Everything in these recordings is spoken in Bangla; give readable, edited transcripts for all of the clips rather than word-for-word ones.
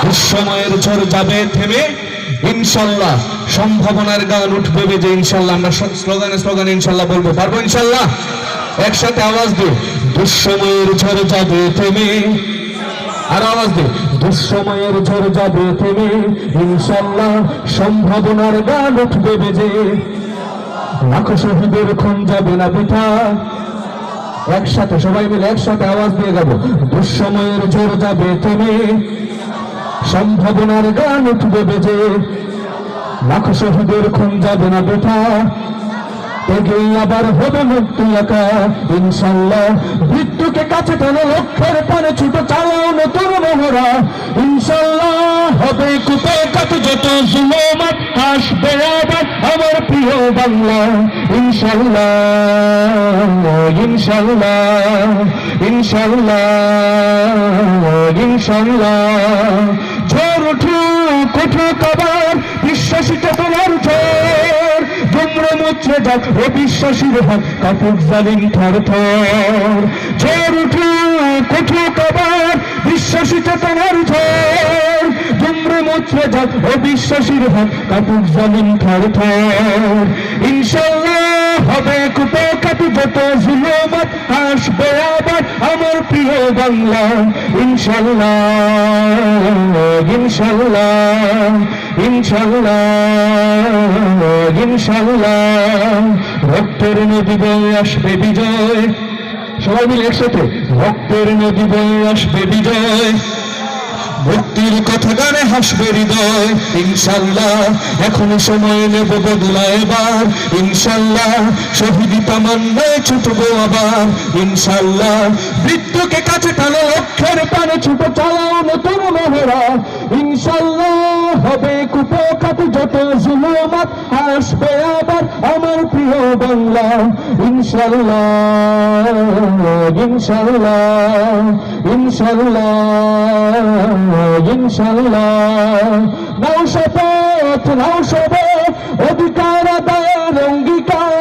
দুঃসময়ের ঝড় যাবে থেমে ইনশাল্লাহ, সম্ভাবনার গান উঠবে বেজে ইনশাল্লাহ। আমরা স্লোগানে স্লোগানে ইনশাল্লাহ বলবো, পারবো ইনশাল্লাহ? একসাথে আওয়াজ দিই, দুঃসময়ের ঝড় যাবে থেমে, আর আওয়াজ দিই, দুঃসময়ের ঝড় যাবে থেমে ইনশাল্লাহ, সম্ভাবনার গান উঠবে বেজে, লাখো শহীদের খুন যাবে না বৃথা। একসাথে সবাই মিলে একসাথে আওয়াজ দিয়ে যাবো, দুঃসময়ের ঝড় যাবে থেমে, সম্ভাবনার গান উঠবে বেজে, লাখো শহীদের খুন যাবে না বৃথা। এগিয়ে আবার হবে মুক্তি একা ইনশাল্লাহ, মৃত্যুকে কাছে টানো, লক্ষ্যের পানে ছুট চালাও নতুন মহড়া ইনশাল্লাহ। হবে কুপেকাত যত জুলুমাত, আসবে আবার আমার প্রিয় বাংলা ইনশাল্লাহ, ইনশাল্লাহ, ইনশাল্লাহ, ইনশাল্লাহ। ঝড় উঠুক উঠুক আবার বিশ্বাসী চেতনার ঝড়, তোমরা মুচড়ে যাক অবিশ্বাসীর হাত, কাপুক জালিম থর থর। ঝড় উঠুক উঠুক আবার বিশ্বাসী চেতনার ঝড়, তোমরা মুচড়ে যাক অবিশ্বাসীর হাত, কাপুক জালিম থর থর। ইনশাল্লাহ হবে কুপেকাত যত জুলুমাত, আসবে আবার আমার প্রিয় বাংলা ইনশাল্লাহ, ইনশাল্লাহ, ইনশাল্লাহ, ইনশাল্লাহ। রক্তের নদী বয়ে আসবে বিজয়, সবাই মিলে একসাথে, রক্তের নদী বয়ে আসবে বিজয়, মুক্তির কথা গানে হাসবে হৃদয় ইনশাল্লাহ। এখনো সময় নেব বদলা এবার ইনশাল্লাহ, শহীদি তামান্নায় ছুটবো আবার ইনশাল্লাহ। মৃত্যুকে কাছে টানো, লক্ষ্যের পানে ছুট চালাও নতুন মহড়া ইনশাল্লাহ। হবে কুপেকাত যত জুলুমাত, আসবে আবার আমার প্রিয় বাংলা ইনশাল্লাহ, ইনশাল্লাহ, ইনশাল্লাহ, ইনশাল্লাহ। নাও শপথ নাও শপথ, অধিকার আদায়ের অঙ্গীকার,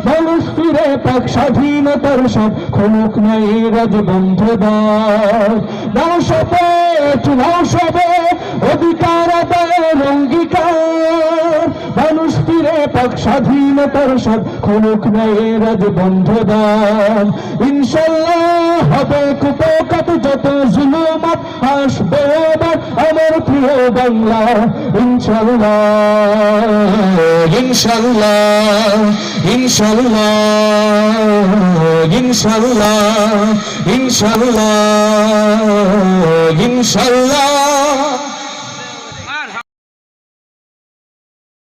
মানুষ ফিরে পাক স্বাধীনতার সব, খুলুক নাই রাজবন্ধদার। নাও শপথ নাও শপথ, অধিকার আদায়ের অঙ্গীকার, মানুষ ফিরে পাক স্বাধীনতার সব, খুলুক নাই রাজবন্ধদার ইনশাল্লাহ। হবে কুপেকাত যত জুলুমাত, আসবে আবার আমার প্রিয় বাংলা ইনশাল্লাহ, ইনশাল্লাহ, ইনশাল্লাহ, ইনশাল্লাহ, ইনশাল্লাহ, ইনশাল্লাহ।